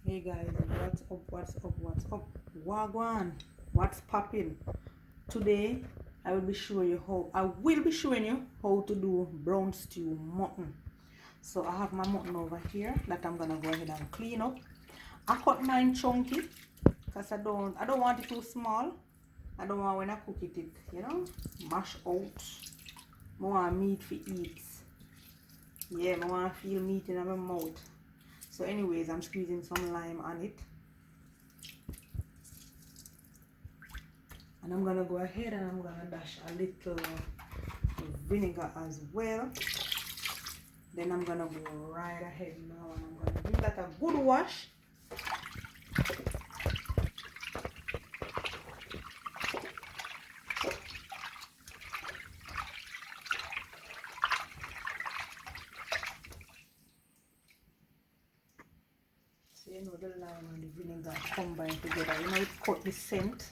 Hey guys, what's up, wagwan, what's popping? Today I will be showing you how to do brown stew mutton. So I have my mutton over here that I'm gonna go ahead and clean up. I cut mine chunky because I don't want it too small. I don't want when I cook it, mash out. I want meat for eat. Yeah, I want to feel meat in my mouth. So anyways, I'm squeezing some lime on it. And I'm gonna go ahead and I'm gonna dash a little vinegar as well. Then I'm gonna go right ahead now and I'm gonna give that a good wash. So you know the lime and the vinegar combine together. You know it cut the scent.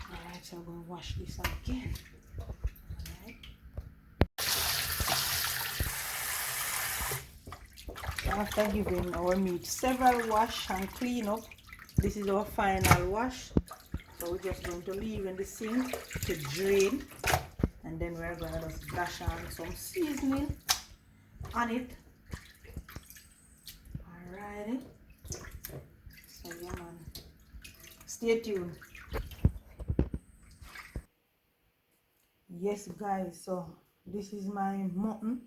Alright, so I'm gonna wash this again. Alright. After giving our meat several wash and clean up, this is our final wash. So we're just going to leave in the sink to drain, and then we're going to just dash on some seasoning on it. Alrighty. So yeah man, stay tuned. Yes guys, so this is my mutton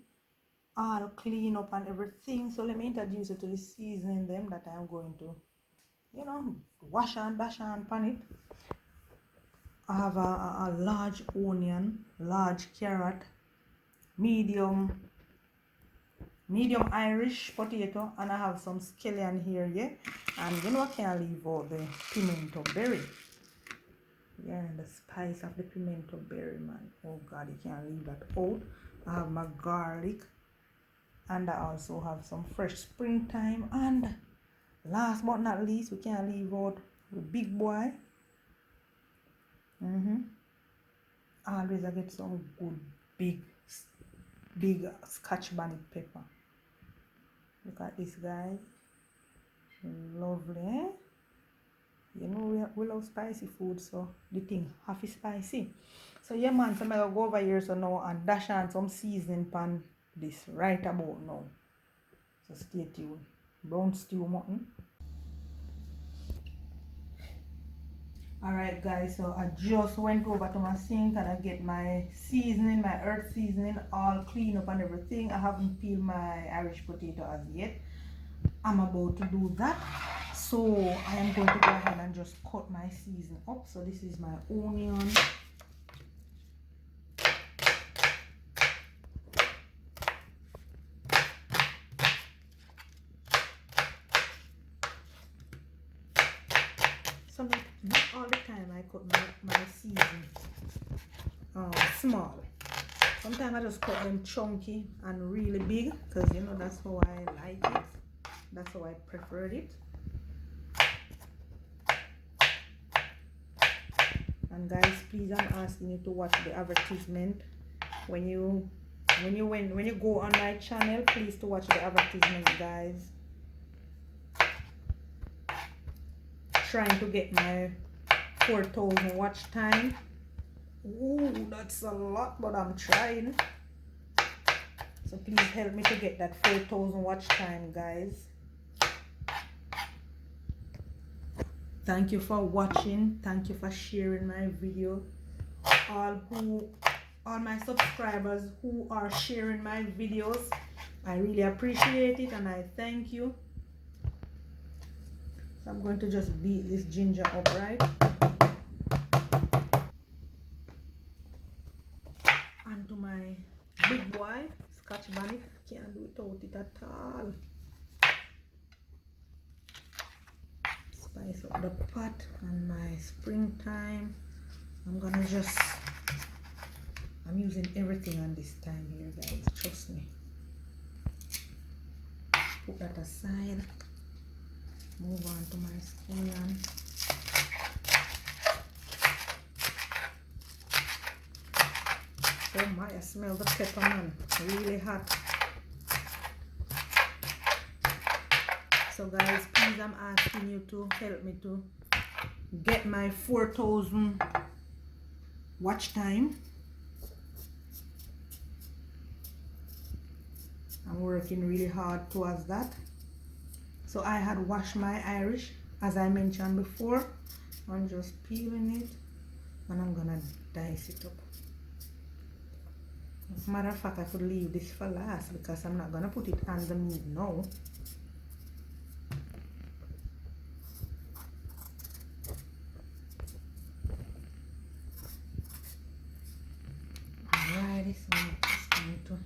all clean up and everything. So let me introduce you to the seasoning them that I'm going to wash and dash on pan it. I have a large onion, large carrot, medium Irish potato, and I have some scallion here, yeah. And I can't leave out the pimento berry. Yeah, the spice of the pimento berry, man. Oh God, you can't leave that out. I have my garlic, and I also have some fresh springtime, and last but not least, we can't leave out the big boy. Always I get some good big Scotch bonnet pepper. Look at this, guys. Lovely, eh? We love spicy food, so the thing half is spicy. So yeah man, so I'm gonna go over here so now and dash on some seasoning pan this right about now. So stay tuned. Brown stew mutton. Alright guys, so I just went over to my sink and I get my seasoning, my earth seasoning all clean up and everything. I haven't peeled my Irish potato as yet. I'm about to do that. So I am going to go ahead and just cut my seasoning up. So this is my onion. So not all the time I cut my seasoning small. Sometimes I just cut them chunky and really big because that's how I like it. That's how I preferred it. And guys, please, I'm asking you to watch the advertisement when you go on my channel. Please to watch the advertisement, guys. Trying to get my 4,000 watch time. Ooh, that's a lot, but I'm trying. So please help me to get that 4,000 watch time, guys. Thank you for watching. Thank you for sharing my video. All my subscribers who are sharing my videos, I really appreciate it and I thank you. So I'm going to just beat this ginger up, right? And to my big boy, Scotch bonnet. Can't do without it at all. Spice up the pot and my springtime. I'm using everything on this time here, guys. Trust me. Put that aside. Move on to my scallion. Oh my, I smell the pepper, man. Really hot. So guys, please, I'm asking you to help me to get my 4,000 watch time. I'm working really hard towards that. So I had washed my Irish, as I mentioned before. I'm just peeling it and I'm gonna dice it up. As a matter of fact, I could leave this for last because I'm not gonna put it on the meat now. Alrighty, so I'm just going to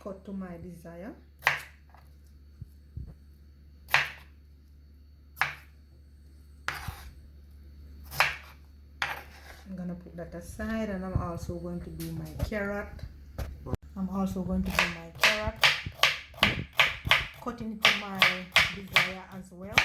cut to my desire. I'm gonna put that aside, and I'm also going to do my carrot. Cutting it to my desire as well.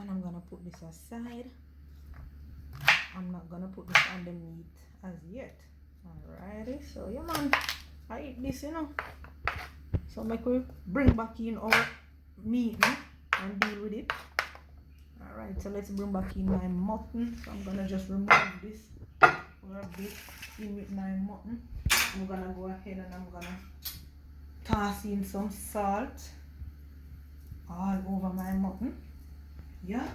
And I'm gonna put this aside. I'm not gonna put this on the meat as yet. Alrighty, so yeah man, I eat this, you know. So make we bring back in our meat now and deal with it. Alright, so let's bring back in my mutton. So I'm gonna just remove this for a bit in with my mutton. I'm gonna go ahead and I'm gonna toss in some salt all over my mutton. Yeah.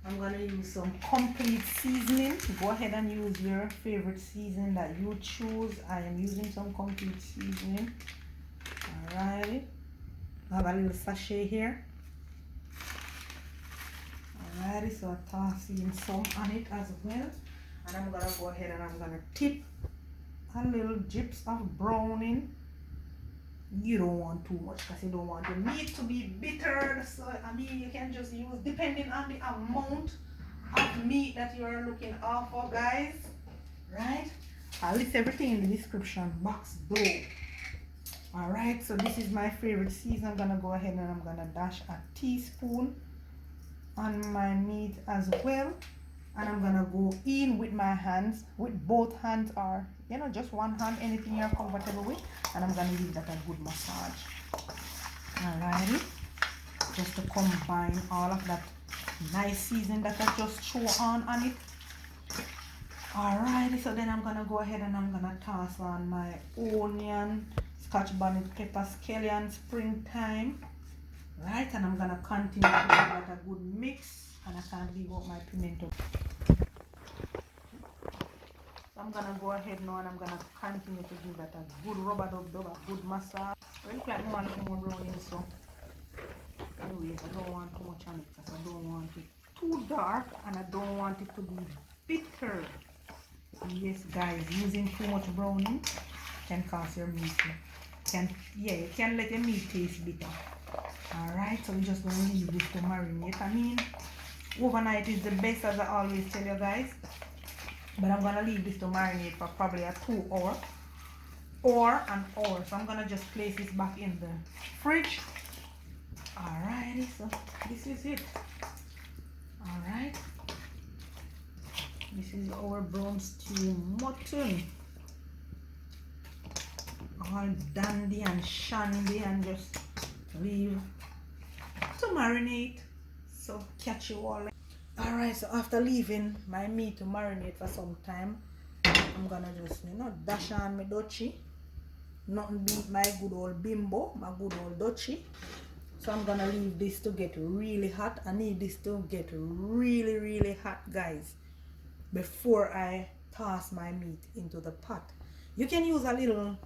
I'm gonna use some complete seasoning. Go ahead and use your favorite seasoning that you choose. I am using some complete seasoning. Alrighty. I have a little sachet here. Alrighty, so I toss in some on it as well. And I'm gonna go ahead and I'm gonna tip a little drips of browning. You don't want too much because you don't want the meat to be bitter. So I mean, you can just use depending on the amount of meat that you are looking out for, guys. Right? I'll list everything in the description box below. Alright, so this is my favorite season. I'm gonna go ahead and I'm gonna dash a teaspoon on my meat as well. And I'm gonna go in with my hands, with both hands, or you know, just one hand, anything you're comfortable with. And I'm gonna give that a good massage. Alrighty, just to combine all of that nice seasoning that I just threw on it. Alrighty, so then I'm gonna go ahead and I'm gonna toss on my onion, scotch bonnet pepper, scallion, springtime. Right, and I'm gonna continue to give that a good mix. And I can't leave out my pimento. So I'm gonna go ahead now and I'm gonna continue to give that a good rubber dub, a good massage. Well, you want a little more browning, so anyways, I don't want too much on it because I don't want it too dark and I don't want it to be bitter. Yes guys, using too much browning can cause your meat. You can let your meat taste bitter. Alright, so we're just gonna leave this to marinate. I mean, overnight is the best, as I always tell you guys, but I'm gonna leave this to marinate for probably a 2 hour or an hour. So I'm gonna just place this back in the fridge. Alrighty, so this is it. Alright, this is our brown stew mutton, all dandy and shandy, and just leave to marinate. So catch you all. Alright, so after leaving my meat to marinate for some time, I'm gonna just, you know, dash on my dochi. Nothing beat my good old bimbo, my good old dochi. So I'm gonna leave this to get really hot. I need this to get really, really hot, guys, before I toss my meat into the pot. You can use a little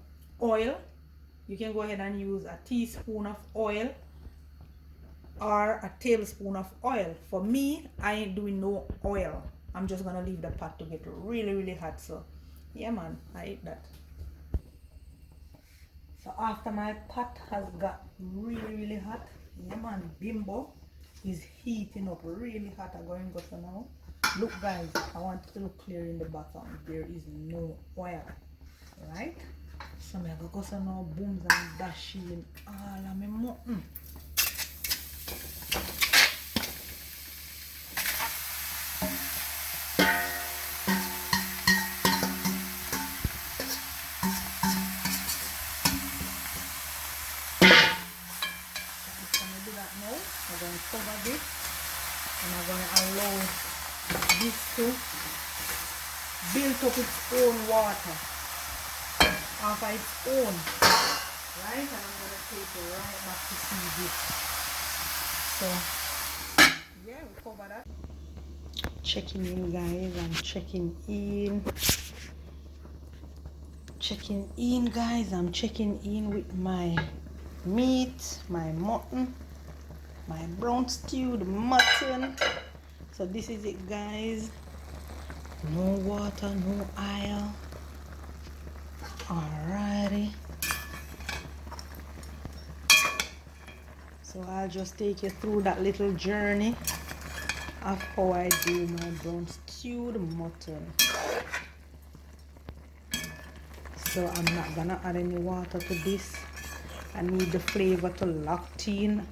oil. You can go ahead and use a teaspoon of oil or a tablespoon of oil. For me, I ain't doing no oil. I'm just gonna leave the pot to get really, really hot. So yeah man, I eat that. So after my pot has got really hot, yeah man, bimbo is heating up really hot. I'm going to go for now. Look guys, I want it to look clear in the bottom. There is no oil, right? So I'm going to go for now, booms and dash in all of my mutton. I'm going to cover this and I'm going to allow this to build up its own water after its own, right? And I'm going to take it right back to see this. So yeah, we cover that. Checking in guys, I'm checking in guys, I'm checking in with my meat, my mutton, my brown stewed mutton. So this is it guys, no water, no oil. Alrighty, so I'll just take you through that little journey of how I do my brown stewed mutton. So I'm not gonna add any water to this. I need the flavor to lock in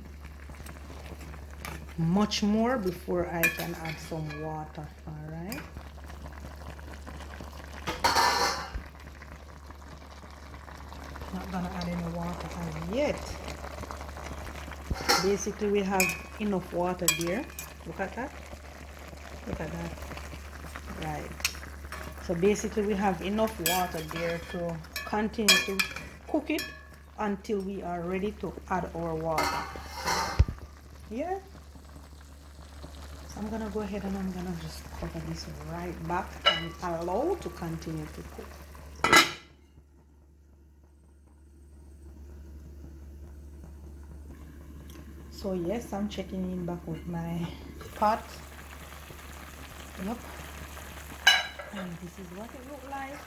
much more before I can add some water. All right, not gonna add any water as yet. Basically we have enough water there. Look at that, look at that, right? So basically we have enough water there to continue to cook it until we are ready to add our water. Yeah, so I'm gonna go ahead and I'm gonna just cover this right back and allow to continue to cook. So yes, I'm checking in back with my pot. Yep, and this is what it looks like.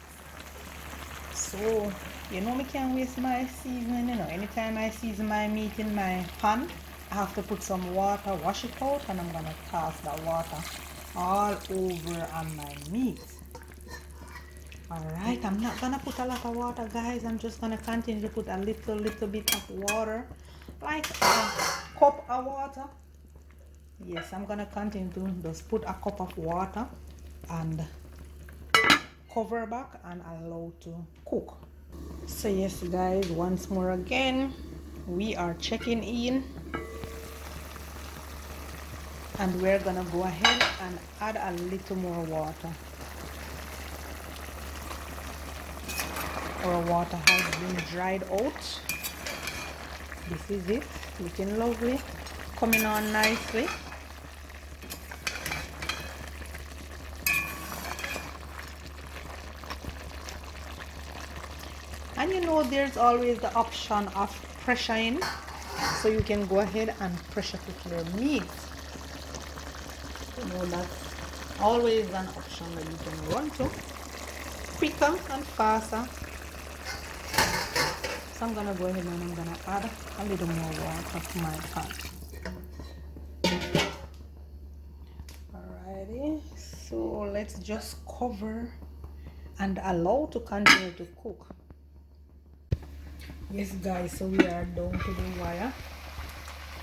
So you know me can't waste my seasoning, you know. Anytime I season my meat in my pan, I have to put some water, wash it out, and I'm gonna toss that water all over on my meat. Alright, I'm not gonna put a lot of water guys, I'm just gonna continue to put a little bit of water, like a cup of water. Yes, I'm gonna continue to just put a cup of water and cover back and allow to cook. So yes guys, once more again, we are checking in and we're gonna go ahead and add a little more water. Our water has been dried out. This is it, looking lovely, coming on nicely. And you know there's always the option of pressuring, so you can go ahead and pressure cook your meat. You know that's always an option that you can run to, quicker and faster. So I'm gonna go ahead and I'm gonna add a little more water to my pot. Alrighty, so let's just cover and allow to continue to cook. Yes guys, so we are down to the wire.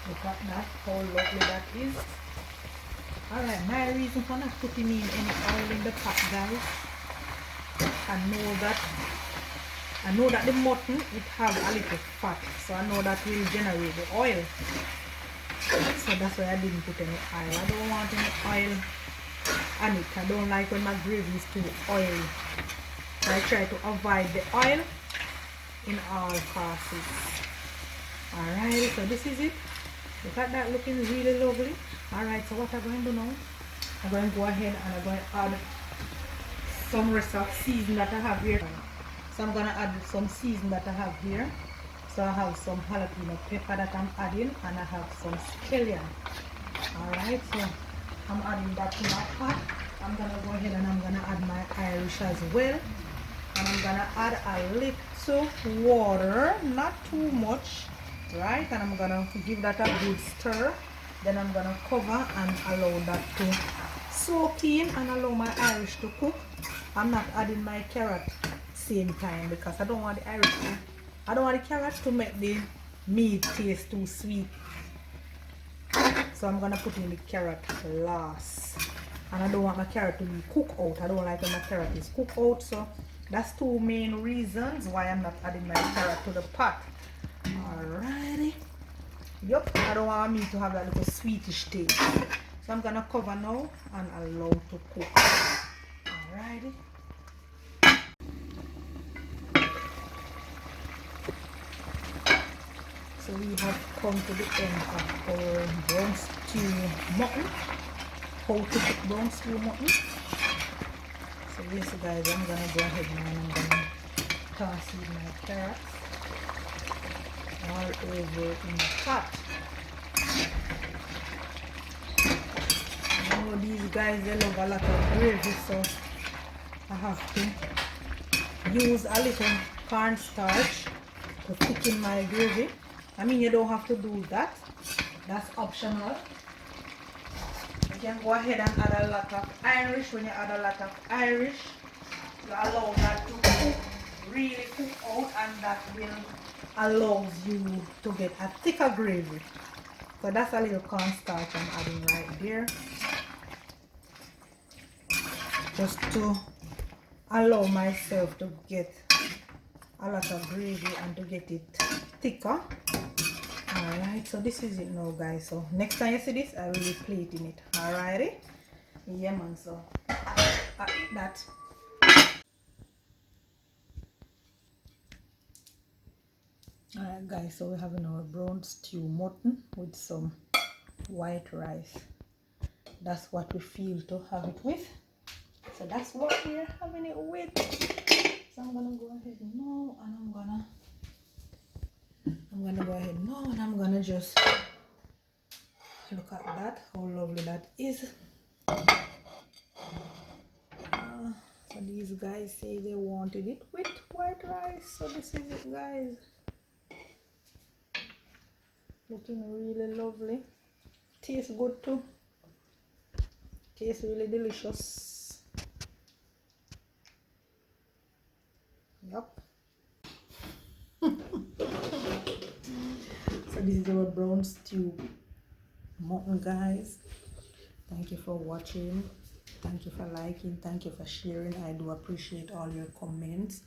Look at that, how lovely that is. Alright, my reason for not putting in any oil in the pot guys, I know that the mutton it have a little fat, so I know that will generate the oil. So that's why I didn't put any oil. I don't want any oil on it. I don't like when my gravy is too oily. So I try to avoid the oil in all passes. Alright, so this is it. Look at that, looking really lovely. Alright, so what I'm going to do now, I'm going to go ahead and I'm going to add some rest of season that I have here. So I'm going to add some season that I have here. So I have some jalapeno pepper that I'm adding, and I have some scallion. Alright, so I'm adding that to my pot. I'm going to go ahead and I'm going to add my Irish as well. And I'm going to add a little to water, not too much, right? And I'm gonna give that a good stir. Then I'm gonna cover and allow that to soak in and allow my Irish to cook. I'm not adding my carrot same time because I don't want the Irish to, I don't want the carrot to make the meat taste too sweet. So I'm gonna put in the carrot last. And I don't want my carrot to be cooked out. I don't like when my carrot is cooked out. So that's two main reasons why I'm not adding my carrot to the pot. Alrighty. Yup, I don't want me to have that little sweetish taste. So I'm gonna cover now and allow to cook. Alrighty. So we have come to the end of our brown stew mutton. How to cook brown stew mutton. So yes guys, I'm gonna go ahead now and I'm gonna toss in my carrots all over in the pot. I know these guys, they love a lot of gravy, so I have to use a little cornstarch to thicken my gravy. I mean, you don't have to do that. That's optional. You can go ahead and add a lot of Irish. When you add a lot of Irish, you allow that to cook, really cook out, and that will allows you to get a thicker gravy. So that's a little cornstarch I'm adding right there, just to allow myself to get a lot of gravy and to get it thicker. Alright, so this is it now guys. So next time you see this, I will be plating it. Alrighty, yeah man. So I eat that. Alright guys, so we're having our brown stew mutton with some white rice. That's what we feel to have it with. So that's what we're having it with. So I'm gonna go ahead now and I'm gonna go ahead now and I'm gonna just look at that, how lovely that is. So these guys say they wanted it with white rice, so this is it guys. Looking really lovely. Tastes good too. Tastes really delicious. Yup. So this is our brown stew mutton guys. Thank you for watching. Thank you for liking. Thank you for sharing. I do appreciate all your comments.